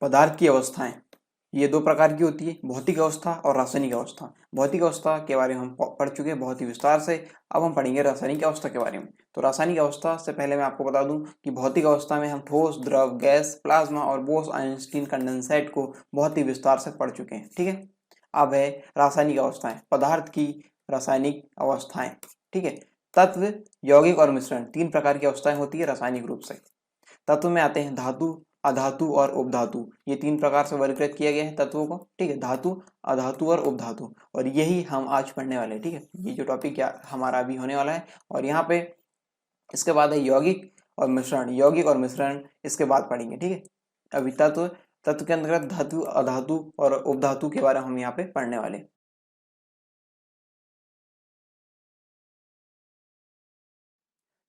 पदार्थ की अवस्थाएं ये दो प्रकार की होती है, भौतिक अवस्था और रासायनिक अवस्था। भौतिक अवस्था के बारे में हम पढ़ चुके हैं बहुत ही विस्तार से। अब हम पढ़ेंगे रासायनिक अवस्था के बारे में। तो रासायनिक अवस्था से पहले मैं आपको बता दूं कि भौतिक अवस्था में हम ठोस, द्रव, गैस, प्लाज्मा और बोस-आइंस्टीन कंडेंसेट को बहुत ही विस्तार से पढ़ चुके हैं। ठीक है, अब है रासायनिक अवस्थाएं, पदार्थ की रासायनिक अवस्थाएं। ठीक है, तत्व, यौगिक और मिश्रण, तीन प्रकार की अवस्थाएं होती है रासायनिक रूप से। तत्व में आते हैं धातु, अधातु और उपधातु। ये तीन प्रकार से वर्गीकृत किया गया है तत्वों को। ठीक है, धातु, अधातु और उपधातु, और यही हम आज पढ़ने वाले हैं। ठीक है, ये जो टॉपिक हमारा अभी होने वाला है। और यहाँ पे इसके बाद है यौगिक और मिश्रण। यौगिक और मिश्रण इसके बाद पढ़ेंगे। ठीक है, अभी तत्व, तत्व के अंतर्गत धातु, अधातु और उपधातु के बारे में हम यहाँ पे पढ़ने वाले।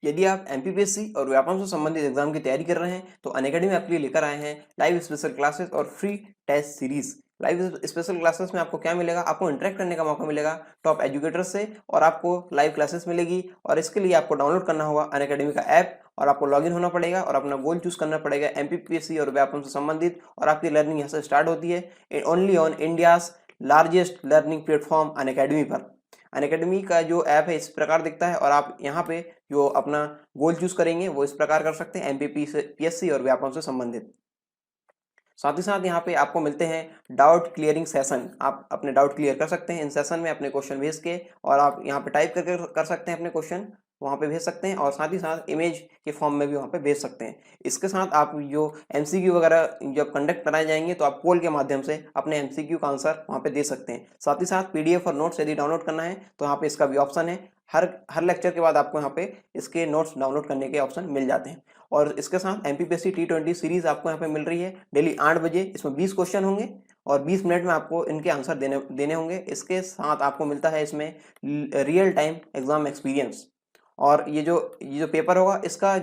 यदि आप एमपीपीएससी और व्यापम से संबंधित एग्जाम की तैयारी कर रहे हैं तो अनअकैडमी आपके लिए लेकर आए हैं लाइव स्पेशल क्लासेस और free test series. Live special classes में आपको क्या मिलेगा? आपको इंटरेक्ट करने का मौका मिलेगा टॉप एजुकेटर्स से, और आपको लाइव क्लासेस मिलेगी। और इसके लिए आपको डाउनलोड करना होगा अनअकैडमी का ऐप, और आपको लॉगिन होना पड़ेगा और अपना गोल चूज करना पड़ेगा एमपीपीएससी और व्यापम से संबंधित। और आपकी लर्निंग यहाँ से स्टार्ट होती है only on India's largest learning platform Unacademy पर। अनअकैडमी का जो ऐप है इस प्रकार दिखता है, और आप यहाँ पे जो अपना गोल चूज करेंगे वो इस प्रकार कर सकते हैं एमपीपीएससी और व्यापम से संबंधित। साथ ही साथ यहाँ पे आपको मिलते हैं डाउट क्लियरिंग सेशन। आप अपने डाउट क्लियर कर सकते हैं इन सेशन में अपने क्वेश्चन भेज के, और आप यहाँ पे टाइप करके कर सकते हैं अपने क्वेश्चन, वहाँ पे भेज सकते हैं, और साथ ही साथ इमेज के फॉर्म में भी वहाँ पे भेज सकते हैं। इसके साथ आप जो एमसीक्यू वगैरह जब कंडक्ट कराए जाएंगे तो आप पोल के माध्यम से अपने एमसीक्यू का आंसर वहाँ पे दे सकते हैं। साथ ही साथ पीडीएफ और नोट्स यदि डाउनलोड करना है तो यहाँ पे इसका भी ऑप्शन है। हर लेक्चर के बाद आपको यहाँ पे इसके नोट्स डाउनलोड करने के ऑप्शन मिल जाते हैं। और इसके साथ एमपीपीएससी T20 सीरीज आपको यहाँ पे मिल रही है डेली 8 बजे। इसमें 20 क्वेश्चन होंगे और 20 मिनट में आपको इनके आंसर देने होंगे। इसके साथ आपको मिलता है इसमें रियल टाइम एग्जाम एक्सपीरियंस। और ये जो पेपर होगा इसका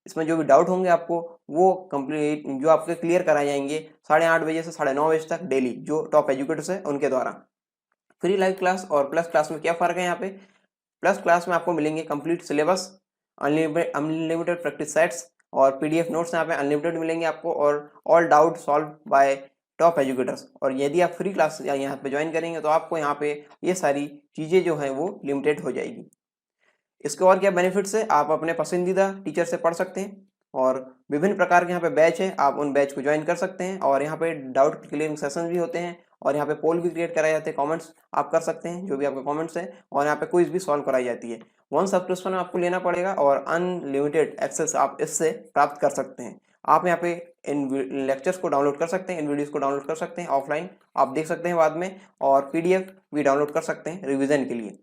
इसमें जो भी डाउट होंगे आपको वो कंप्लीट जो आपके क्लियर कराए जाएंगे 8:30 बजे से 9:30 बजे तक डेली, जो टॉप एजुकेटर्स है उनके द्वारा। फ्री लाइव क्लास और प्लस क्लास में क्या फर्क है? यहाँ पे प्लस क्लास में आपको मिलेंगे complete syllabus, unlimited practice sets और पीडीएफ नोट्स यहाँ पे अनलिमिटेड मिलेंगे आपको, और all doubt solve by top educators. और यदि आप फ्री क्लास यहाँ पे ज्वाइन करेंगे तो आपको यहाँ पे ये सारी चीज़ें जो हैं वो लिमिटेड हो जाएगी। इसके और क्या बेनिफिट्स है? आप अपने पसंदीदा टीचर से पढ़ सकते हैं, और विभिन्न प्रकार के यहाँ पे बैच है, आप उन बैच को ज्वाइन कर सकते हैं। और यहाँ पे डाउट क्लियरिंग सेशन भी होते हैं, और यहाँ पे पोल भी क्रिएट कराए जाते हैं, कमेंट्स आप कर सकते हैं जो भी आपके कमेंट्स हैं, और यहाँ पे क्विज भी सॉल्व कराई जाती है। 1 सब्सक्रिप्शन आपको लेना पड़ेगा और अनलिमिटेड एक्सेस आप इससे प्राप्त कर सकते हैं। आप यहाँ पे इन लेक्चर्स को डाउनलोड कर सकते हैं, इन वीडियोस को डाउनलोड कर सकते हैं, ऑफलाइन आप देख सकते हैं बाद में, और पीडीएफ भी डाउनलोड कर सकते हैं रिविजन के लिए।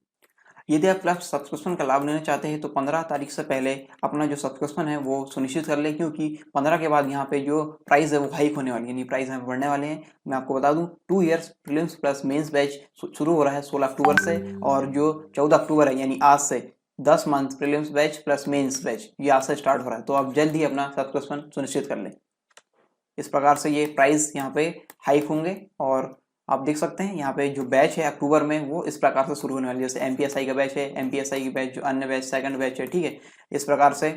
यदि आप क्लास सब्सक्रिप्शन का लाभ लेना चाहते हैं तो 15 तारीख से पहले अपना जो सब्सक्रिप्शन है वो सुनिश्चित कर लें, क्योंकि 15 के बाद यहाँ पे जो प्राइस है वो हाइक होने वाली है, यानी प्राइस हमें बढ़ने वाले हैं। मैं आपको बता दूं 2 years prelims plus mains batch शुरू हो रहा है 16 अक्टूबर से, और जो 14 अक्टूबर है यानी आज से 10 month prelims batch plus mains batch ये आज से स्टार्ट हो रहा है। तो आप जल्द ही अपना सब्सक्रिप्शन सुनिश्चित कर लें। इस प्रकार से ये प्राइस यहाँ पे हाइक होंगे, और आप देख सकते हैं यहाँ पे जो बैच है अक्टूबर में वो इस प्रकार से शुरू होने वाली है। जैसे एमपीएसआई का बैच है, एमपीएसआई की बैच जो अन्य बैच सेकंड बैच है। ठीक है, इस प्रकार से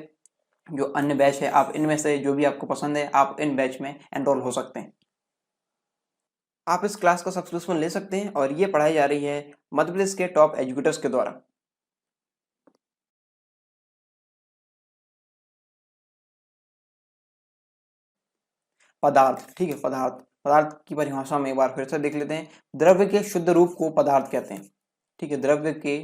जो अन्य बैच है आप इनमें से जो भी आपको पसंद है आप इन बैच में एनरोल हो सकते हैं। आप इस क्लास का सब्सक्रिप्शन ले सकते हैं, और ये पढ़ाई जा रही है मध्य प्रदेश के टॉप एजुकेटर्स के द्वारा। पदार्थ, ठीक है, पदार्थ की परिभाषा में एक बार फिर से देख लेते हैं। द्रव्य के शुद्ध रूप को पदार्थ कहते हैं। ठीक है, द्रव्य के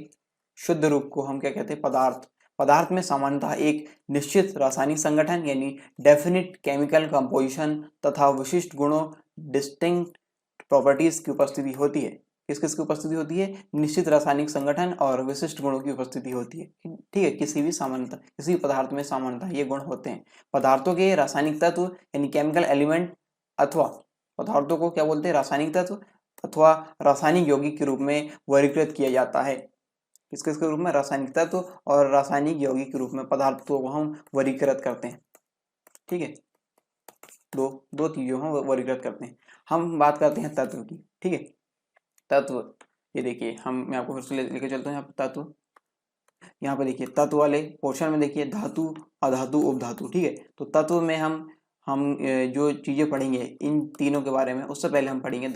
शुद्ध रूप को हम क्या कहते हैं? पदार्थ। पदार्थ में सामान्यतः एक निश्चित रासायनिक संगठन यानी डेफिनिट केमिकल कंपोजिशन तथा विशिष्ट गुणों डिस्टिंक्ट प्रॉपर्टीज की उपस्थिति होती है। किस किस की उपस्थिति होती है? निश्चित रासायनिक संगठन और विशिष्ट गुणों की उपस्थिति होती है। ठीक है, किसी भी सामान्यतः किसी पदार्थ में सामान्यतः ये गुण होते हैं। पदार्थों के रासायनिक तत्व यानी केमिकल एलिमेंट, अथवा पदार्थों को क्या बोलते हैं? रासायनिक तत्व अथवा रासायनिक यौगिक के रूप में वर्गीकृत किया जाता है। किसके रूप में? रासायनिक तत्व और रासायनिक यौगिक के रूप में पदार्थों को हम वर्गीकृत करते हैं। ठीक है, दो दो चीजों हम वर्गीकृत करते हैं। हम बात करते हैं तत्व की। ठीक है, तत्व, ये देखिए मैं आपको फिर से लेके चलता हूँ यहाँ पे तत्व। यहाँ पे देखिए तत्व वाले पोर्शन में देखिए धातु, अधातु, उपधातु। ठीक है, तो तत्व में हम हम जो चीज़ें पढ़ेंगे इन तीनों के बारे में, उससे पहले हम पढ़ेंगे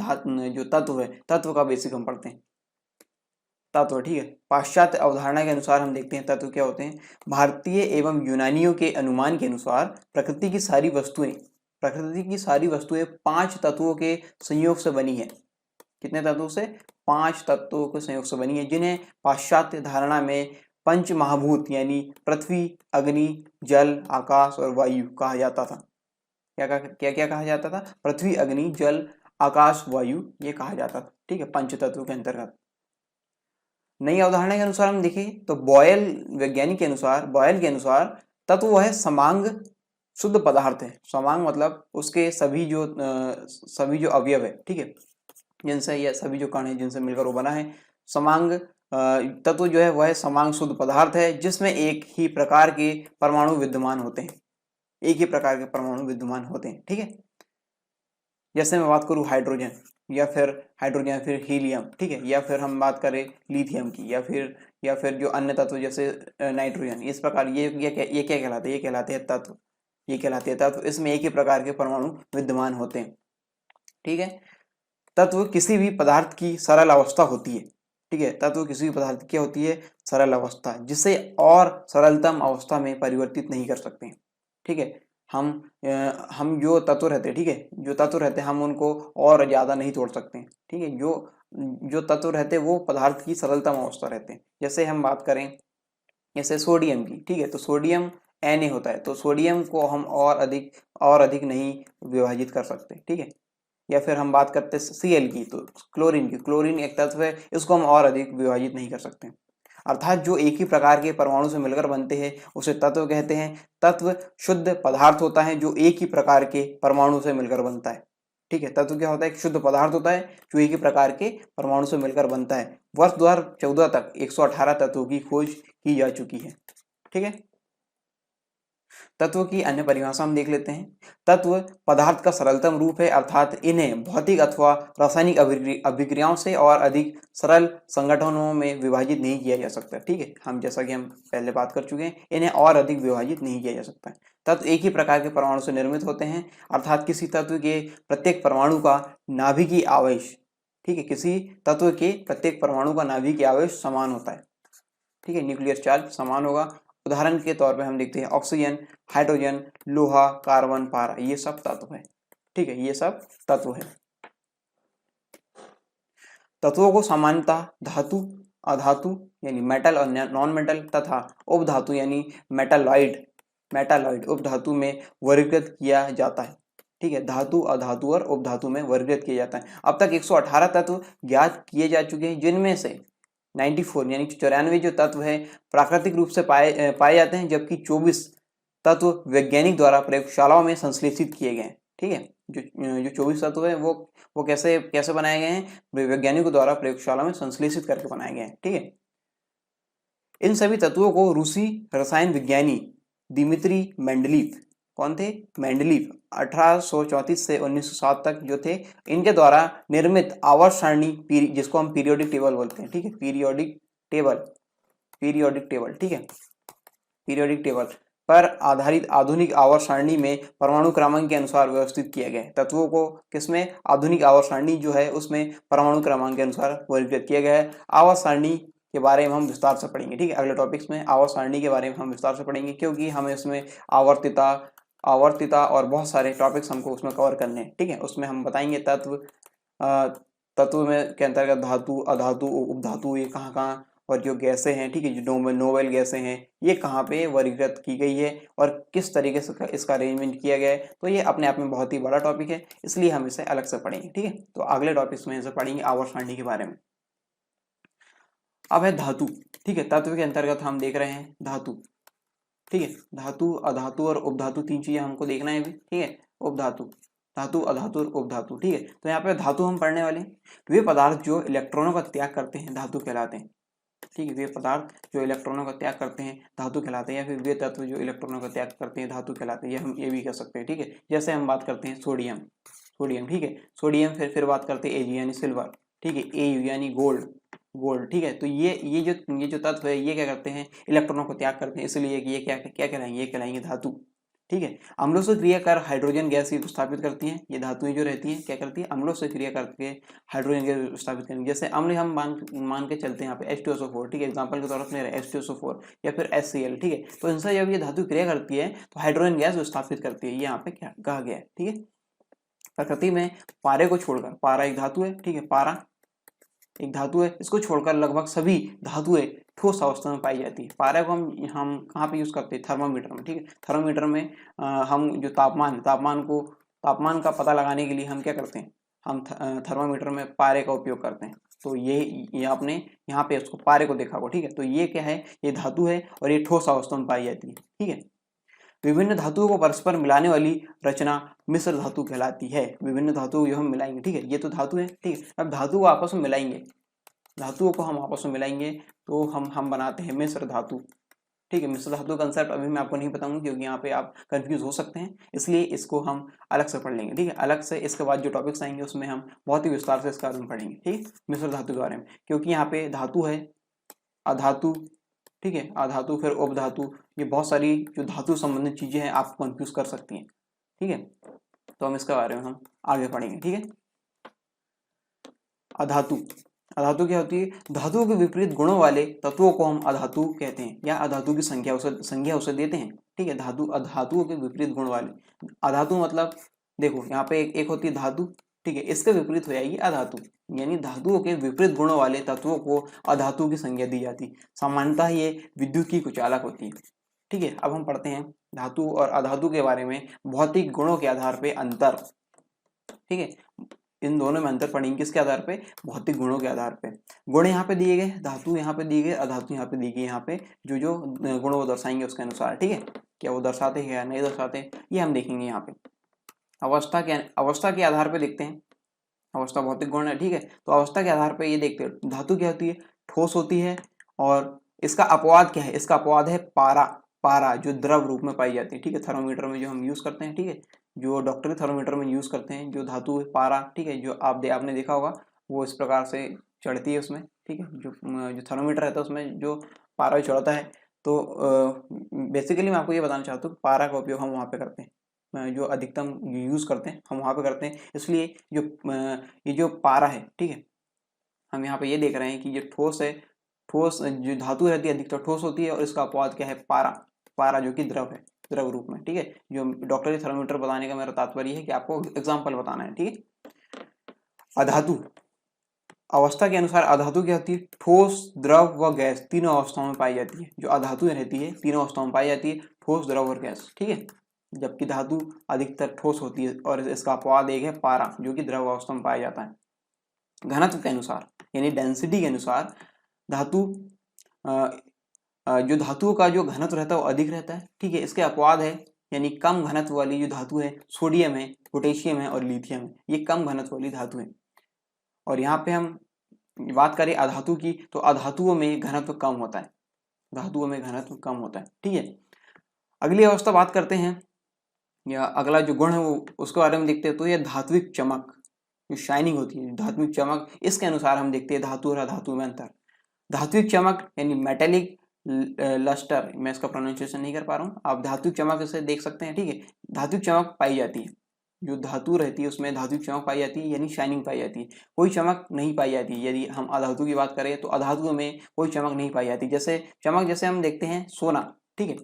जो तत्व है, तत्व का बेसिक हम पढ़ते हैं। तत्व, ठीक है। पाश्चात्य अवधारणा के अनुसार हम देखते हैं तत्व क्या होते हैं। भारतीय एवं यूनानियों के अनुमान के अनुसार प्रकृति की सारी वस्तुएं 5 तत्वों के संयोग से बनी है। कितने तत्वों से? 5 तत्वों के संयोग से बनी है, जिन्हें पाश्चात्य धारणा में पंच महाभूत यानी पृथ्वी, अग्नि, जल, आकाश और वायु कहा जाता था। क्या क्या कहा जाता था? पृथ्वी, अग्नि, जल, आकाश, वायु, ये कहा जाता था, ठीक है, पंच तत्वों के अंतर्गत। नई अवधारणा के अनुसार हम देखें तो वैज्ञानिक के अनुसार, बॉयल के अनुसार तत्व वह समांग शुद्ध पदार्थ है। समांग मतलब उसके सभी जो अवयव है, ठीक है, जिनसे यह सभी जो कण है जिनसे मिलकर वो बना है। समांग तत्व जो है वह समांग शुद्ध पदार्थ है, जिसमें एक ही प्रकार के परमाणु विद्यमान होते हैं। एक ही प्रकार के परमाणु विद्यमान होते हैं, ठीक है। जैसे मैं बात करूँ हाइड्रोजन या फिर हीलियम, ठीक है, या फिर हम बात करें लिथियम की, या फिर जो अन्य तत्व जैसे नाइट्रोजन, इस प्रकार ये क्या कहलाते हैं? ये कहलाते हैं तत्व। ये कहलाते हैं तत्व। इसमें एक ही प्रकार के परमाणु विद्यमान होते हैं, ठीक है। तत्व किसी भी पदार्थ की सरल अवस्था होती है, ठीक है। तत्व किसी भी पदार्थ की क्या होती है? सरल अवस्था, जिसे और सरलतम अवस्था में परिवर्तित नहीं कर सकते, ठीक है। हम जो तत्व रहते हैं, ठीक है, जो तत्व रहते हैं हम उनको और ज्यादा नहीं तोड़ सकते, ठीक है। जो तत्व रहते हैं वो पदार्थ की सरलतम अवस्था रहते हैं। जैसे हम बात करें जैसे सोडियम की, ठीक है, तो सोडियम Na होता है, तो सोडियम को हम और अधिक नहीं विभाजित कर सकते, ठीक है। या फिर हम बात करते हैं Cl की, तो क्लोरीन एक तत्व है, इसको हम और अधिक विभाजित नहीं कर सकते। अर्थात जो एक ही प्रकार के परमाणु से मिलकर बनते हैं उसे तत्व कहते हैं। तत्व शुद्ध पदार्थ होता है जो एक ही प्रकार के परमाणु से मिलकर बनता है, ठीक है। तत्व क्या होता है? एक शुद्ध पदार्थ होता है जो एक ही प्रकार के परमाणु से मिलकर बनता है। वर्ष 2014 तक 118 तत्वों की खोज की जा चुकी है, ठीक है। तत्व की अन्य परिभाषा हम देख लेते हैं। तत्व पदार्थ का सरलतम रूप है, अर्थात इन्हें भौतिक अथवा रासायनिक अभिक्रियाओं से और अधिक सरल संगठनों में विभाजित नहीं किया जा सकता, ठीक है। जैसा कि हम पहले बात कर चुके हैं, इन्हें और अधिक विभाजित नहीं किया जा सकता। तत्व एक ही प्रकार के परमाणु से निर्मित होते हैं, अर्थात किसी तत्व के प्रत्येक परमाणु का नाभिकीय आवेश, ठीक है, किसी तत्व के प्रत्येक परमाणु का नाभिकीय आवेश समान होता है, ठीक है, न्यूक्लियर चार्ज समान होगा। उदाहरण के तौर पे हम देखते हैं ऑक्सीजन, हाइड्रोजन, लोहा, कार्बन, पारा, ये सब तत्व है, ठीक है, ये सब तत्व है। तत्वों को सामान्यतः धातु, अधातु यानी मेटल और नॉन मेटल तथा उपधातु यानी मेटालॉइड उपधातु में वर्गीकृत किया जाता है, ठीक है। धातु, अधातु और उपधातु में वर्गीकृत किया जाता है। अब तक 118 तत्व ज्ञात किए जा चुके हैं, जिनमें से 94 यानी 94 जो तत्व है प्राकृतिक रूप से पाए जाते हैं, जबकि 24 तत्व वैज्ञानिक द्वारा प्रयोगशालाओं में संश्लेषित किए गए हैं, ठीक है। जो 24 तत्व है वो कैसे बनाए गए हैं? वैज्ञानिकों द्वारा प्रयोगशाला में संश्लेषित करके बनाए गए हैं, ठीक है। इन सभी तत्वों को रूसी रसायन विज्ञानी दिमित्री मेंडलीव, कौन थे? मेंडलीव 1834 से 1907 तक जो थे, इनके द्वारा निर्मित आवर्त सारणी, जिसको हम पीरियोडिक टेबल बोलते हैं, ठीक है, पीरियोडिक टेबल, ठीक है, पीरियोडिक टेबल पर आधारित आधुनिक आवर्त सारणी में परमाणु क्रमांक के अनुसार व्यवस्थित किया गया है। तत्वों को किसमें? आधुनिक आवर्त सारणी जो है उसमें परमाणु क्रमांक के अनुसार वर्गीकृत किया गया है। आवर्त सारणी के बारे में हम विस्तार से पढ़ेंगे, ठीक है, अगले टॉपिक्स में आवर्त सारणी के बारे में हम विस्तार से पढ़ेंगे, क्योंकि हमें उसमें आवर्तिता और बहुत सारे टॉपिक्स हमको उसमें कवर करने हैं, ठीक है। उसमें हम बताएंगे तत्व में के अंतर्गत धातु, अधातु, उपधातु, ये कहाँ और जो गैसें हैं, ठीक है, जो नोबेल गैसें हैं, ये कहाँ पे वर्गीकृत की गई है और किस तरीके से इसका अरेंजमेंट किया गया है। तो ये अपने आप में बहुत ही बड़ा टॉपिक है, इसलिए हम इसे अलग से पढ़ेंगे, ठीक है। तो अगले टॉपिक्स में इसे पढ़ेंगे आवर्त सारणी के बारे में। अब है धातु, ठीक है। तत्व के अंतर्गत हम देख रहे हैं धातु, ठीक है। धातु, अधातु और उपधातु, 3 चीजें हमको देखना है अभी, ठीक है। धातु, अधातु और उपधातु, ठीक है। तो यहाँ पे धातु हम पढ़ने वाले हैं। वे पदार्थ जो इलेक्ट्रॉनों का त्याग करते हैं धातु कहलाते हैं, ठीक है। वे पदार्थ जो इलेक्ट्रॉनों का त्याग करते हैं धातु कहलाते हैं, या फिर वे तत्व जो इलेक्ट्रॉनों का त्याग करते हैं धातु कहलाते हैं, ये हम ये भी कह सकते हैं, ठीक है। जैसे हम बात करते हैं सोडियम, ठीक है, सोडियम, फिर बात करते हैं Ag यानी सिल्वर, ठीक है, Au यानी गोल्ड, ठीक है। तो ये जो तत्व है ये क्या करते हैं? इलेक्ट्रॉनों को त्याग करते हैं, इसलिए ये क्या कहलाएंगे? ये कहलाएंगे धातु, ठीक है। अम्लों से क्रिया कर हाइड्रोजन गैस की स्थापित करती हैं। ये धातुएं जो रहती हैं क्या करती है, अम्लों से क्रिया करके हाइड्रोजन गैस स्थापित करेंगे। जैसे अम्ल हम मान के चलते हैं यहाँ पे H2SO4, ठीक है, एग्जाम्पल के तौर पर ले रहे हैं H2SO4 या फिर HCl, ठीक है। तो इनसे जब ये धातु क्रिया करती है तो हाइड्रोजन गैस स्थापित करती है, ये यहाँ पे क्या कहा गया है, ठीक है। प्रकृति में पारे को छोड़कर, पारा एक धातु है, ठीक है, पारा एक धातु है, इसको छोड़कर लगभग सभी धातुएं ठोस अवस्था में पाई जाती है। पारा को हम कहाँ पे यूज करते हैं, थर्मामीटर में, ठीक है। थर्मामीटर में हम जो तापमान का पता लगाने के लिए हम क्या करते हैं, हम थर्मामीटर में पारे का उपयोग करते हैं। तो ये आपने यहाँ पे उसको पारे को देखा हो, ठीक है। तो ये क्या है, ये धातु है और ये ठोस अवस्था में पाई जाती है, ठीक है। विभिन्न धातुओं को परस्पर मिलाने वाली रचना मिश्र धातु कहलाती है। विभिन्न धातुओं को जो हम मिलाएंगे, ठीक है, ये तो धातु है, ठीक है। अब धातु को आपस में मिलाएंगे, धातुओं को हम आपस में मिलाएंगे तो हम बनाते हैं मिश्र धातु, ठीक है। मिश्र धातु कंसेप्ट अभी मैं आपको नहीं बताऊंगा क्योंकि यहाँ पे आप कंफ्यूज हो सकते हैं, इसलिए इसको हम अलग से पढ़ लेंगे, ठीक है। अलग से इसके बाद जो टॉपिक्स आएंगे उसमें हम बहुत ही विस्तार से इसके बारे में पढ़ेंगे, ठीक है, मिश्र धातु के बारे में। क्योंकि यहाँ पे धातु है, अधातु, ठीक है, अधातु फिर उपधातु, ये बहुत सारी जो धातु संबंधित चीजें हैं आपको कंफ्यूज कर सकती हैं, ठीक है। तो हम इसके बारे में हम आगे पढ़ेंगे, ठीक है। अधातु, अधातु क्या होती है, धातुओं के विपरीत गुणों वाले तत्वों को हम अधातु कहते हैं या अधातु की संज्ञा उसे देते हैं, ठीक है। धातुओं के विपरीत गुण वाले, अधातु मतलब देखो यहाँ पे एक होती है धातु, ठीक है, इसके विपरीत हो जाएगी अधातु, यानी धातुओं के विपरीत गुणों वाले तत्वों को अधातु की संज्ञा दी जाती। सामान्यतः ये विद्युत की कुचालक होती है, ठीक है। अब हम पढ़ते हैं धातु और अधातु के बारे में, भौतिक गुणों के आधार पे अंतर, ठीक है। इन दोनों में अंतर पढ़ेंगे किसके आधार पे, भौतिक गुणों के आधार पे। गुण यहाँ पे दिए गए, धातु यहाँ पे दी गई, अधातु यहाँ पे दी गई, यहाँ पे जो जो गुण वो दर्शाएंगे उसके अनुसार, ठीक है। क्या वो दर्शाते हैं या नहीं दर्शाते ये हम देखेंगे यहाँ पे। अवस्था के आधार पे देखते हैं, अवस्था भौतिक गुण है, ठीक है। तो अवस्था के आधार पे ये देखते हैं धातु क्या होती है, ठोस होती है और इसका अपवाद क्या है, इसका अपवाद है पारा, पारा जो द्रव रूप में पाई जाती है, ठीक है। थर्मोमीटर में जो हम यूज करते हैं, ठीक है, जो डॉक्टरी थर्मोमीटर में यूज करते हैं जो धातु है पारा, ठीक है, जो आपने देखा होगा वो इस प्रकार से चढ़ती है उसमें, ठीक है। जो थर्मोमीटर रहता है उसमें जो पारा चढ़ता है, तो बेसिकली मैं आपको ये बताना चाहता हूँ पारा का उपयोग हम वहाँ पे करते हैं, जो अधिकतम यूज करते हैं हम वहाँ पे करते हैं। इसलिए ये जो पारा है, ठीक है, हम यहाँ पे ये देख रहे हैं कि ये ठोस है, ठोस जो धातु रहती है अधिकतर ठोस होती है और इसका अपवाद क्या है, पारा, पारा जो कि द्रव है, द्रव रूप में, ठीक है। जो डॉक्टरी थर्मोमीटर बताने का मेरा तात्पर्य है कि आपको एग्जाम्पल बताना है, ठीक है। अधातु, अवस्था के अनुसार अधातु क्या होती है, ठोस, द्रव व गैस तीनों अवस्थाओं में पाई जाती है। जो अधातु रहती है तीनों अवस्थाओं में पाई जाती है, ठोस, द्रव और गैस, ठीक है। जबकि धातु अधिकतर ठोस होती है और इसका अपवाद एक है पारा जो कि द्रव अवस्था में पाया जाता है। घनत्व के अनुसार यानी डेंसिटी के अनुसार धातु जो धातुओं का जो घनत्व रहता है वो अधिक रहता है, ठीक है। इसके अपवाद है यानी कम घनत्व वाली जो धातु है सोडियम है, पोटेशियम है और लिथियम है, ये कम घनत्व वाली धातु है। और यहाँ पे हम बात करें अधातु की तो अधातुओं में घनत्व कम होता है, धातुओं में घनत्व कम होता है, ठीक है। अगली अवस्था बात करते हैं या अगला जो गुण है वो उसके बारे में देखते हैं। तो ये धात्विक चमक, जो शाइनिंग होती है, धात्विक चमक, इसके अनुसार हम देखते हैं धातु और अधातु में अंतर। धात्विक चमक यानी मेटेलिक लस्टर, मैं इसका प्रोनाउंसिएशन नहीं कर पा रहा हूँ, आप धात्विक चमक इसे देख सकते हैं, ठीक है। धात्विक चमक पाई जाती है, जो धातु रहती है उसमें धात्विक चमक पाई जाती है यानी शाइनिंग पाई जाती है, कोई चमक नहीं पाई जाती। यदि हम अधातु की बात करें तो अधातु में कोई चमक नहीं पाई जाती। जैसे चमक जैसे हम देखते हैं सोना, ठीक है,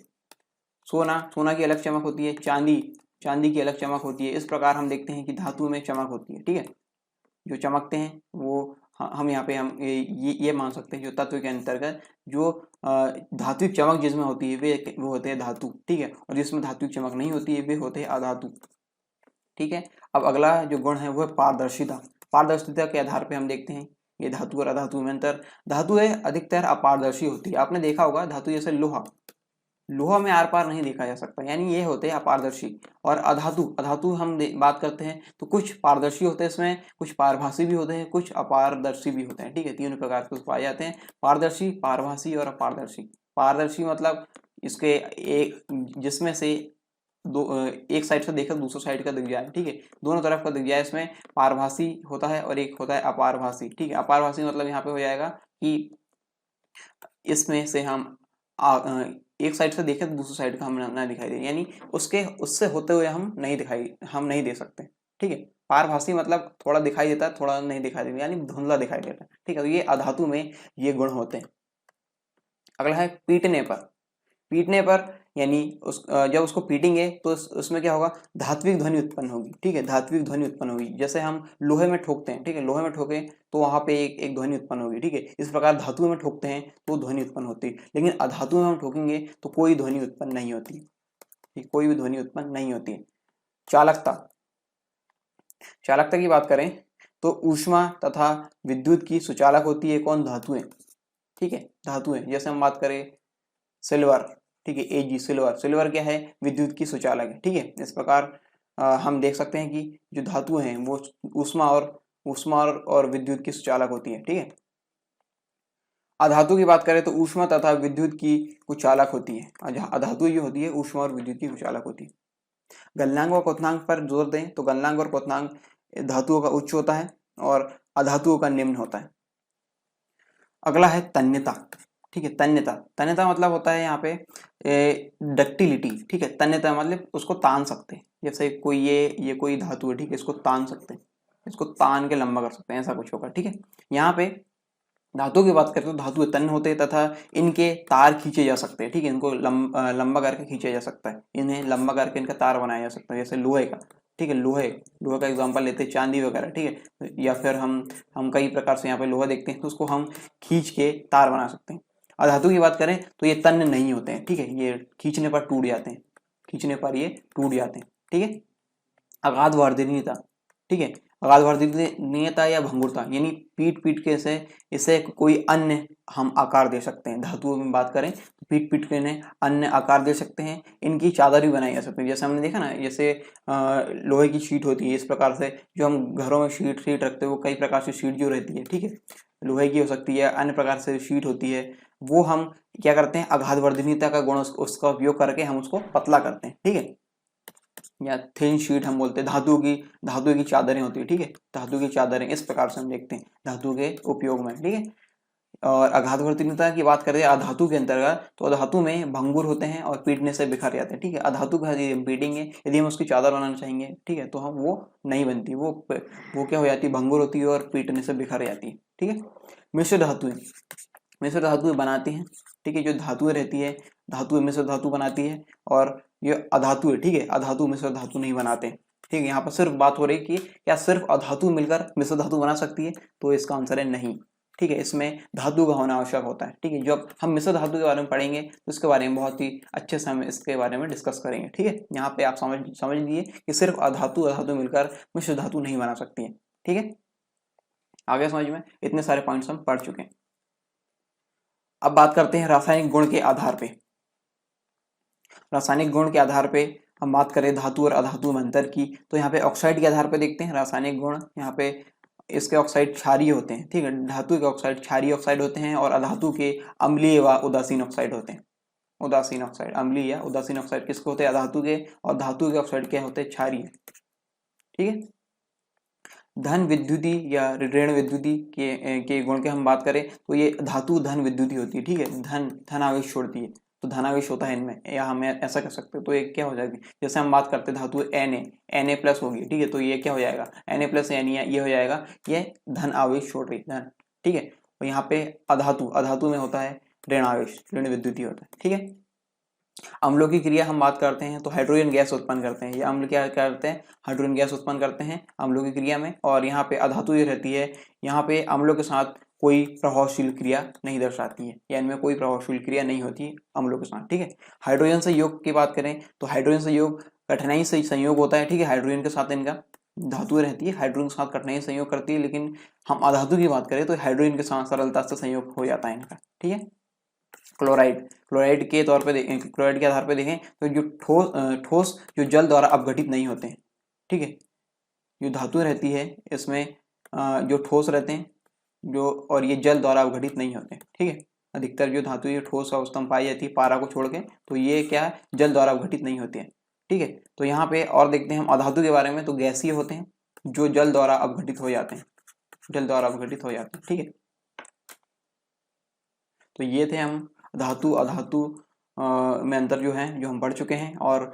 सोना की अलग चमक होती है, चांदी की अलग चमक होती है। इस प्रकार हम देखते हैं कि धातु में चमक होती है, ठीक है। जो चमकते हैं वो हम यहाँ पे हम ये मान सकते हैं जो तत्व के अंतर्गत जो धात्विक चमक जिसमें होती है वो होते हैं धातु, ठीक है, और जिसमें धात्विक चमक नहीं होती है वे होते हैं अधातु, ठीक है। अब अगला जो गुण है वो है पारदर्शिता। पारदर्शिता के आधार पे हम देखते हैं ये धातु और अधातु में अंतर। धातु है अधिकतर अपारदर्शी होती है, आपने देखा होगा धातु जैसे लोहा में आर पार नहीं देखा जा सकता, यानी ये होते हैं अपारदर्शी। और अधातु हम बात करते हैं तो कुछ पारदर्शी होते हैं इसमें, कुछ पारभासी भी होते हैं, कुछ अपारदर्शी भी होते हैं, ठीक है। तीनों प्रकार के पाए जाते हैं, पारदर्शी, पारभासी और अपारदर्शी। पारदर्शी मतलब इसके एक जिसमें से एक साइड से देखकर दूसरे साइड का दिख जाए, ठीक है, दोनों तरफ का दिख जाए, इसमें पारभासी होता है और एक होता है अपारभासी, ठीक है। अपारभासी मतलब यहाँ पे हो जाएगा कि इसमें से हम एक साइड से देखें तो दूसरी साइड का हम ना दिखाई दे, यानी उससे होते हुए हम नहीं दे सकते। ठीक है, पारभासी मतलब थोड़ा दिखाई देता है, थोड़ा नहीं दिखाई देता, यानी धुंधला दिखाई देता है। ठीक है, तो ये अधातु में ये गुण होते हैं। अगला है पीटने पर। पीटने पर यानी जब उसको पीटेंगे तो उसमें क्या होगा, धात्विक ध्वनि उत्पन्न होगी। ठीक है, धात्विक ध्वनि उत्पन्न होगी। जैसे हम लोहे में ठोकते हैं, ठीक है, लोहे में ठोके तो वहां पे एक ध्वनि उत्पन्न होगी। ठीक है, इस प्रकार धातु में ठोकते हैं तो ध्वनि उत्पन्न होती है, लेकिन अधातु में हम ठोकेंगे तो कोई ध्वनि उत्पन्न नहीं होती। कोई भी ध्वनि उत्पन्न नहीं होती है। चालकता। चालकता की बात करें तो ऊष्मा तथा विद्युत की सुचालक होती है कौन, धातुएं। ठीक है, धातुएं, जैसे हम बात करें सिल्वर। ठीक है, एजी सिल्वर, सिल्वर क्या है, विद्युत की सुचालक है। ठीक है, इस प्रकार हम देख सकते हैं कि जो धातु हैं वो ऊष्मा और विद्युत की सुचालक होती है। ठीक है, अधातु की बात करें तो ऊष्मा तथा विद्युत की कुचालक होती है। अधातु जो होती है ऊष्मा और विद्युत की कुचालक होती है। गलनांक और क्वथनांक पर जोर दें तो गलनांक और क्वथनांक धातुओं का उच्च होता है और अधातुओं का निम्न होता है। अगला है तन्यता। ठीक है, तन्यता, तन्यता मतलब होता है यहाँ पे डक्टिलिटी। ठीक है, तन्यता मतलब उसको तान सकते हैं। जैसे कोई ये कोई धातु है, ठीक है, इसको तान सकते हैं, इसको तान के लंबा कर सकते हैं, ऐसा कुछ होगा। ठीक है, यहाँ पे धातु की बात करते हैं तो धातु तन्य होते हैं तथा इनके तार खींचे जा सकते हैं। ठीक है, इनको लंबा करके खींचा जा सकता है, इन्हें लंबा करके इनका तार बनाया जा सकता है, जैसे लोहे का। ठीक है, लोहे का एग्जांपल लेते हैं, चांदी वगैरह। ठीक है, या फिर हम कई प्रकार से यहाँ पे लोहा देखते हैं तो उसको हम खींच के तार बना सकते हैं। अधातु की बात करें तो ये तन्य नहीं होते हैं। ठीक है, ये खींचने पर टूट जाते हैं, खींचने पर ये टूट जाते हैं। ठीक है, अगाध वर्धनीयता। ठीक है, अगाध वर्धनीयता या भंगुरता, यानी पीट के इसे कोई अन्य हम आकार दे सकते हैं। धातुओं में बात करें तो पीट के इन्हें अन्य आकार दे सकते हैं। इनकी चादर भी बनाई जा सकती है, जैसे हमने देखा ना, जैसे लोहे की शीट होती है, इस प्रकार से जो हम घरों में शीट रखते हैं वो कई प्रकार से शीट जो रहती है। ठीक है, लोहे की हो सकती है, अन्य प्रकार से शीट होती है, वो हम क्या करते हैं, अगाध वर्धनीयता का गुण उसका उपयोग करके हम उसको पतला करते हैं। ठीक है, या थिन शीट हम बोलते हैं। धातु की चादरें होती है। ठीक है, धातु की चादरें इस प्रकार से हम देखते हैं धातु के उपयोग में। ठीक है, और अगाध वर्धनीयता की बात करें अधातु के अंतर्गत तो अधातु में भंगुर होते हैं और पीटने से बिखर जाते हैं। ठीक है, अधातु को यदि हम पीटेंगे, यदि हम उसकी चादर बनाना चाहेंगे, ठीक है, तो हम वो नहीं बनती, वो क्या हो जाती है, भंगुर होती है और पीटने से बिखर जाती है। ठीक है, मिश्र धातुएं, मिश्र धातुएं बनाती हैं। ठीक है, जो धातुएं रहती है, धातुएं मिश्र धातु बनाती है, और ये अधातु है। ठीक है, अधातु मिश्र धातु नहीं बनाते। ठीक है, यहाँ पर सिर्फ बात हो रही है कि क्या सिर्फ अधातु मिलकर मिश्र धातु बना सकती है, तो इसका आंसर है नहीं। ठीक है, इसमें धातु का होना आवश्यक होता है। ठीक है, जब हम मिश्र धातु के बारे में पढ़ेंगे तो इसके बारे में बहुत ही अच्छे से हम इसके बारे में डिस्कस करेंगे। ठीक है, यहाँ पे आप समझ लीजिए कि सिर्फ अधातु मिलकर मिश्र धातु नहीं बना सकती है। ठीक है, आगे समझ में, इतने सारे पॉइंट्स हम पढ़ चुके हैं। अब बात करते हैं रासायनिक गुण के आधार पे। रासायनिक गुण के आधार पे हम बात करें धातु और अधातु में अंतर की, तो यहाँ पे ऑक्साइड के आधार पे देखते हैं रासायनिक गुण। यहाँ पे इसके ऑक्साइड क्षारीय होते हैं। ठीक है, धातु के ऑक्साइड क्षारीय ऑक्साइड होते हैं और अधातु के अम्लीय व उदासीन ऑक्साइड होते हैं। उदासीन ऑक्साइड, अम्लीय या उदासीन ऑक्साइड किसके होते हैं, अधातु के, और धातु के ऑक्साइड क्या होते हैं, क्षारीय। ठीक है, धन विद्युती या ऋण विद्युती के गुण के हम बात करें तो ये धातु धन विद्युती होती है। ठीक है, धन आवेश छोड़ती है, तो धनावेश होता है इनमें, या हम ऐसा कर सकते हैं। तो ये क्या हो जाएगी, जैसे हम बात करते हैं धातु Na प्लस होगी। ठीक है, तो ये क्या हो जाएगा, Na प्लस ये हो जाएगा, ये धन आवेश छोड़ रही धन। ठीक है, और यहाँ पे अधातु में होता है ऋण आवेश, ऋण विद्युती होता है। ठीक है, अम्लों की क्रिया हम बात करते हैं तो हाइड्रोजन गैस उत्पन्न करते हैं। ये अम्ल क्या करते हैं, हाइड्रोजन गैस उत्पन्न करते हैं अम्लों की क्रिया में। और यहाँ पे अधातु ये रहती है, यहाँ पे अम्लों के साथ कोई प्रभावशील क्रिया नहीं दर्शाती है, या इनमें कोई प्रभावशील क्रिया नहीं होती अम्लों के साथ। ठीक है, हाइड्रोजन से योग की बात करें तो हाइड्रोजन से योग कठिनाई से संयोग होता है। ठीक है, हाइड्रोजन के साथ इनका धातु रहती है, हाइड्रोजन के साथ कठिनाई संयोग करती है, लेकिन हम अधातु की बात करें तो हाइड्रोजन के साथ सरलता से संयोग हो जाता है इनका। ठीक है, क्लोराइड के तौर पे देखें, क्लोराइड के आधार पे देखें तो जो ठोस जो जल द्वारा अपघटित नहीं होते हैं। ठीक है, जो धातु रहती है इसमें जो ठोस रहते हैं, जो और ये जल द्वारा अपघटित नहीं होते। ठीक है, अधिकतर जो धातु ये ठोस अवस्था में पाई जाती है पारा को छोड़ के, तो ये क्या है, जल द्वारा अपघटित नहीं होती है। ठीक है, तो यहाँ पे और देखते हैं हम अधातु के बारे में, तो गैसीय होते हैं जो जल द्वारा अपघटित हो जाते हैं, जल द्वारा अपघटित हो जाते हैं। ठीक है, तो ये थे हम धातु, अधातु में अंतर जो है जो हम पढ़ चुके हैं, और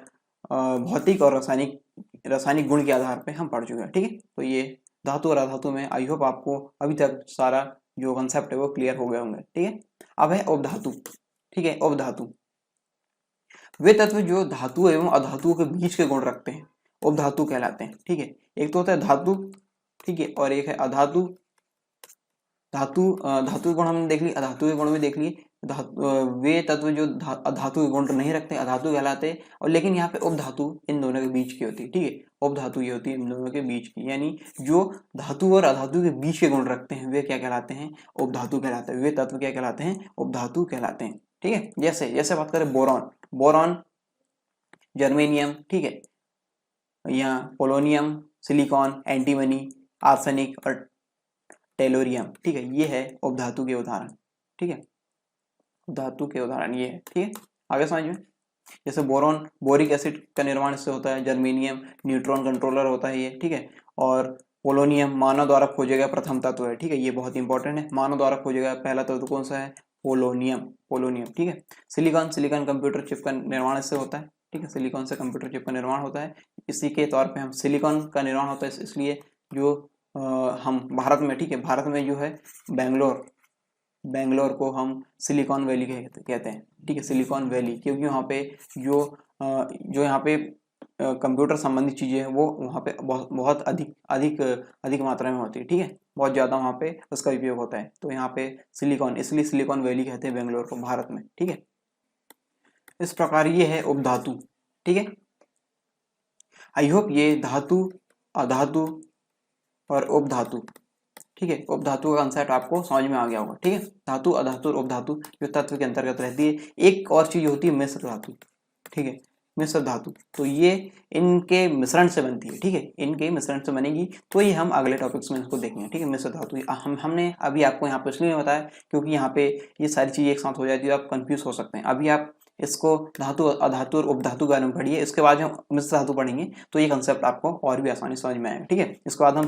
भौतिक और रासायनिक गुण के आधार पे हम पढ़ चुके हैं। ठीक है, तो ये धातु और अधातु में आई होप आपको अभी तक सारा जो कंसेप्ट है वो क्लियर हो गए होंगे। ठीक है, अब है उपधातु। ठीक है, उपधातु वे तत्व जो धातु एवं अधातुओं के बीच के गुण रखते हैं उपधातु कहलाते हैं। ठीक है, एक तो होता है धातु, ठीक है, और एक है अधातु। धातु के गुण हमने देख लिए, अधातु के गुण भी देख लिए। वे तत्व जो अधातु के गुण नहीं रखते अधातु कहलाते हैं, और लेकिन यहाँ पे उपधातु इन दोनों के बीच की होती है। ठीक है, उपधातु ये होती है इन दोनों के बीच की, यानी जो धातु और अधातु के बीच के गुण रखते हैं वे क्या कहलाते हैं, उपधातु कहलाते हैं। वे तत्व क्या कहलाते हैं, उपधातु कहलाते हैं। ठीक है, जैसे जैसे बात करें बोरॉन, बोरॉन, जर्मेनियम, ठीक है, यहाँ पोलोनियम, सिलिकॉन, एंटीमनी, आर्सेनिक और टेलोरियम। ठीक है, ये है उपधातु के उदाहरण। ठीक है, धातु के उदाहरण ये है। ठीक है, आगे समझ में, जैसे बोरॉन, बोरिक एसिड का निर्माण इससे होता है। जर्मेनियम, न्यूट्रॉन कंट्रोलर होता है ये। ठीक है, और पोलोनियम मानव द्वारा खोजे गया प्रथम तत्व है। ठीक है, ये बहुत इंपॉर्टेंट है, मानव द्वारा खोजा गया पहला तत्व कौन सा है, पोलोनियम, पोलोनियम। ठीक है, सिलिकॉन, सिलिकॉन कंप्यूटर चिप का निर्माण इससे होता है। ठीक है, सिलिकॉन से कंप्यूटर चिप का निर्माण होता है। इसी के तौर पे हम सिलिकॉन का निर्माण होता है, इसलिए जो हम भारत में, ठीक है, भारत में जो है बेंगलोर को हम सिलिकॉन वैली कहते हैं। ठीक है, सिलिकॉन वैली, क्योंकि वहाँ पे जो यहाँ पे कंप्यूटर संबंधित चीजें हैं वो वहाँ पे बहुत अधिक मात्रा में होती है। ठीक है, बहुत ज़्यादा वहाँ पे उसका उपयोग होता है, तो यहाँ पे सिलिकॉन, इसलिए सिलिकॉन वैली कहते हैं बेंगलोर को भारत में। ठीक है, इस प्रकार ये है उपधातु। ठीक है, आई होप ये धातु, अधातु और उपधातु, ठीक है, उपधातु का कंसेप्ट आपको समझ में आ गया होगा। ठीक है, धातु, अधातु और उपधातु जो तत्व के अंतर्गत रहती है। एक और चीज होती है मिश्र धातु। ठीक है, मिश्र धातु, तो ये इनके मिश्रण से बनती है। ठीक है, इनके मिश्रण से बनेगी, तो ये हम अगले टॉपिक्स में इसको देखेंगे। ठीक है, मिश्र धातु हमने अभी आपको यहाँ पे इसलिए बताया क्योंकि यहाँ पे ये सारी चीजें एक साथ हो जाती है, आप कंफ्यूज हो सकते हैं। अभी आप इसको धातु, अधातु और उपधातु के बारे में पढ़िए, इसके बाद हम मिश्र धातु पढ़ेंगे तो ये कंसेप्ट आपको और भी आसानी समझ में आएगा। ठीक है, इसके बाद हम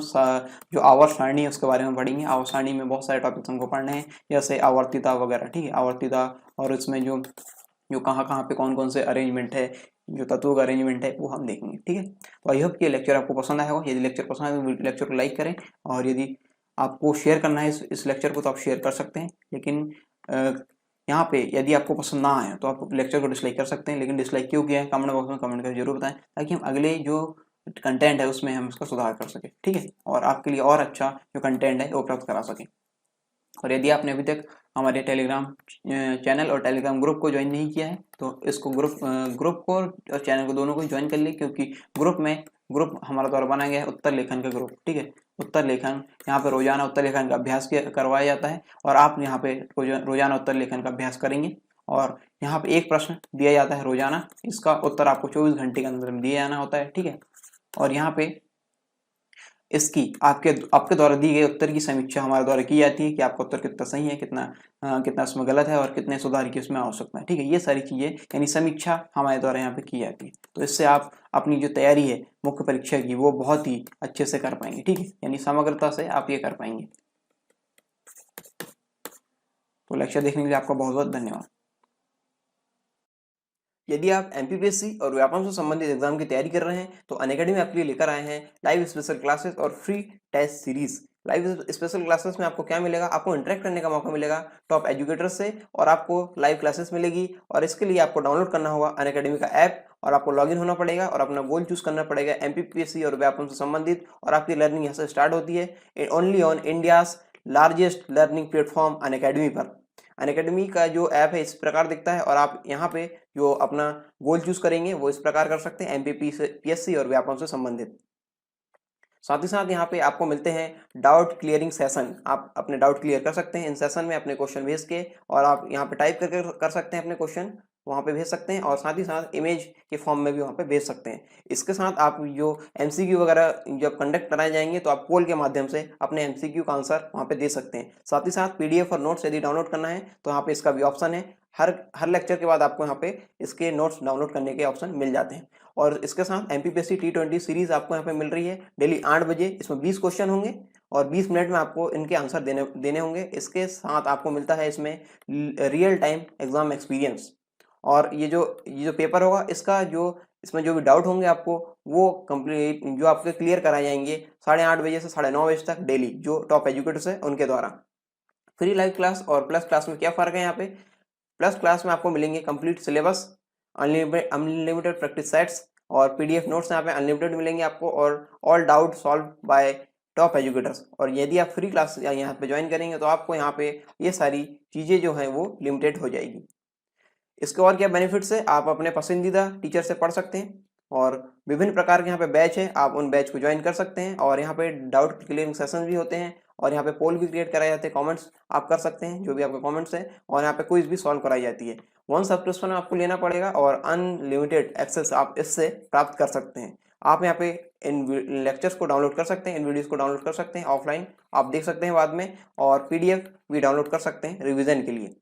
जो आवर्त सारणी है उसके बारे में पढ़ेंगे। आवर्त सारणी में बहुत सारे टॉपिक्स हमको पढ़ने हैं, जैसे आवर्तिता वगैरह। ठीक है, आवर्तिता, और इसमें जो कहाँ पे कौन कौन से अरेंजमेंट है, जो तत्वों का अरेंजमेंट है वो हम देखेंगे। ठीक है, तो आई होप कि लेक्चर आपको पसंद आया हो। यदि लेक्चर पसंद आए तो लेक्चर को लाइक करें, और यदि आपको शेयर करना है इस लेक्चर को तो आप शेयर कर सकते हैं, लेकिन यहाँ पे यदि आपको पसंद ना आए तो आप लेक्चर को डिसलाइक कर सकते हैं। लेकिन डिसलाइक क्यों किया है कमेंट बॉक्स में कमेंट कर जरूर बताएं, ताकि हम अगले जो कंटेंट है उसमें हम इसका सुधार कर सकें। ठीक है, और आपके लिए और अच्छा जो कंटेंट है वो प्राप्त करा सकें। और यदि आपने अभी तक हमारे टेलीग्राम चैनल और टेलीग्राम ग्रुप को ज्वाइन नहीं किया है तो इसको ग्रुप को और चैनल को दोनों को ज्वाइन कर ले, क्योंकि ग्रुप हमारा द्वारा बनाया गया है उत्तर लेखन का ग्रुप। ठीक है, उत्तर लेखन, यहाँ पे रोजाना उत्तर लेखन का अभ्यास करवाया जाता है, और आप यहाँ पे रोजाना उत्तर लेखन का अभ्यास करेंगे, और यहाँ पे एक प्रश्न दिया जाता है रोजाना, इसका उत्तर आपको 24 घंटे के अंदर में दिया जाना होता है। ठीक है, और यहाँ पे इसकी आपके द्वारा दी गए उत्तर की समीक्षा हमारे द्वारा की जाती है कि आपका उत्तर कितना सही है, कितना उसमें गलत है, और कितने सुधार की उसमें आवश्यकता है। ठीक है, ये सारी चीजें यानी समीक्षा हमारे द्वारा यहाँ पे की जाती है, तो इससे आप अपनी जो तैयारी है मुख्य परीक्षा की वो बहुत ही अच्छे से कर पाएंगे। ठीक है, यानी समग्रता से आप ये कर पाएंगे। तो लेक्चर देखने के लिए आपका बहुत बहुत धन्यवाद। यदि आप एमपीपीएससी और व्यापम से संबंधित एग्जाम की तैयारी कर रहे हैं तो अनअकैडमी आपके लिए लेकर आए हैं लाइव स्पेशल क्लासेस और free test series. Live special classes में आपको क्या मिलेगा, आपको इंटरेक्ट करने का मौका मिलेगा टॉप एजुकेटर्स से, और आपको लाइव क्लासेस मिलेगी, और इसके लिए आपको डाउनलोड करना होगा अनअकैडमी का ऐप, और आपको लॉगिन होना पड़ेगा और अपना गोल चूज करना पड़ेगा एमपीपीएससी और व्यापम से संबंधित, और आपकी लर्निंग यहाँ से स्टार्ट होती है only on India's largest learning platform Unacademy पर। अनअकैडमी का जो ऐप है इस प्रकार दिखता है, और आप यहाँ पे जो अपना गोल चूज करेंगे वो इस प्रकार कर सकते हैं एमपीपीएससी और व्यापम से संबंधित। साथ ही साथ यहाँ पे आपको मिलते हैं डाउट क्लियरिंग सेशन, आप अपने डाउट क्लियर कर सकते हैं इन सेशन में अपने क्वेश्चन भेज के, और आप यहाँ पे टाइप करके कर सकते हैं अपने क्वेश्चन, वहाँ पे भेज सकते हैं, और साथ ही साथ इमेज के फॉर्म में भी वहाँ पे भेज सकते हैं। इसके साथ आप जो एमसीक्यू वगैरह जब कंडक्ट कराए जाएंगे तो आप पोल के माध्यम से अपने एमसीक्यू का आंसर वहाँ पे दे सकते हैं। साथ ही साथ पीडीएफ और नोट्स यदि डाउनलोड करना है तो यहाँ पे इसका भी ऑप्शन है। हर लेक्चर के बाद आपको यहाँ पे इसके नोट्स डाउनलोड करने के ऑप्शन मिल जाते हैं। और इसके साथ एमपीपीएससी T20 सीरीज आपको यहाँ पे मिल रही है डेली 8 बजे। इसमें 20 क्वेश्चन होंगे और 20 मिनट में आपको इनके आंसर देने होंगे। इसके साथ आपको मिलता है इसमें रियल टाइम एग्जाम एक्सपीरियंस, और ये जो पेपर होगा इसका इसमें जो भी डाउट होंगे आपको वो कंप्लीट जो आपके क्लियर कराए जाएंगे 8:30 बजे से 9:30 बजे तक डेली, जो टॉप एजुकेटर्स है उनके द्वारा। फ्री लाइव क्लास और प्लस क्लास में क्या फ़र्क है यहाँ पे? प्लस क्लास में आपको मिलेंगे complete syllabus, unlimited practice sets और पीडीएफ नोट्स यहाँ पे अनलिमिटेड मिलेंगे आपको, और all doubt solve by top educators. और यदि आप फ्री क्लास यहाँ पे ज्वाइन करेंगे तो आपको यहाँ पे ये सारी चीज़ें जो हैं वो लिमिटेड हो जाएगी। इसके और क्या बेनिफिट्स है? आप अपने पसंदीदा टीचर से पढ़ सकते हैं, और विभिन्न प्रकार के यहाँ पे बैच है, आप उन बैच को ज्वाइन कर सकते हैं, और यहाँ पे डाउट क्लियरिंग सेशन भी होते हैं, और यहाँ पे पोल भी क्रिएट कराए जाते हैं, कमेंट्स आप कर सकते हैं जो भी आपके कमेंट्स हैं, और यहाँ पे क्विज भी सॉल्व कराई जाती है। वन सब्सक्रिप्शन आपको लेना पड़ेगा और अनलिमिटेड एक्सेस आप इससे प्राप्त कर सकते हैं। आप यहाँ पे इन लेक्चर्स को डाउनलोड कर सकते हैं, इन वीडियोस को डाउनलोड कर सकते हैं, ऑफलाइन आप देख सकते हैं बाद में, और पीडीएफ भी डाउनलोड कर सकते हैं रिविजन के लिए।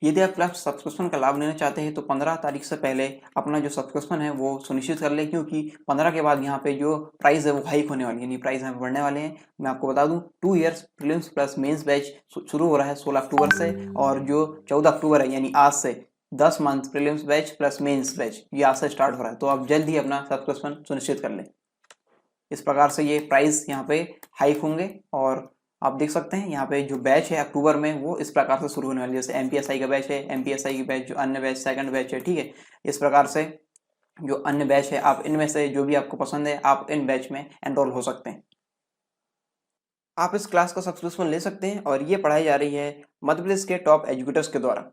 यदि आप क्लास सब्सक्रिप्शन का लाभ लेना चाहते हैं तो 15 तारीख से पहले अपना जो सब्सक्रिप्शन है वो सुनिश्चित कर लें, क्योंकि 15 के बाद यहाँ पे जो प्राइस है वो हाइक होने वाली है, यानी प्राइस यहाँ पे बढ़ने वाले हैं। मैं आपको बता दूं 2 years prelims plus mains batch शुरू हो रहा है 16 अक्टूबर से, और जो 14 अक्टूबर है यानी आज से 10 month prelims batch plus mains batch ये आज से स्टार्ट हो रहा है, तो आप जल्द ही अपना सब्सक्रिप्शन सुनिश्चित कर लें। इस प्रकार से ये प्राइस यहाँ पे हाइक होंगे, और आप देख सकते हैं यहाँ पे जो बैच है अक्टूबर में वो इस प्रकार से शुरू होने वाली है। जैसे एमपीएसआई का बैच है, एमपीएसआई की बैच जो अन्य बैच सेकंड बैच है, ठीक है। इस प्रकार से जो अन्य बैच है आप इनमें से जो भी आपको पसंद है आप इन बैच में एनरोल हो सकते हैं। आप इस क्लास का सब्सक्रिप्शन ले सकते हैं, और ये पढ़ाई जा रही है मध्य प्रदेश के टॉप एजुकेटर्स के द्वारा।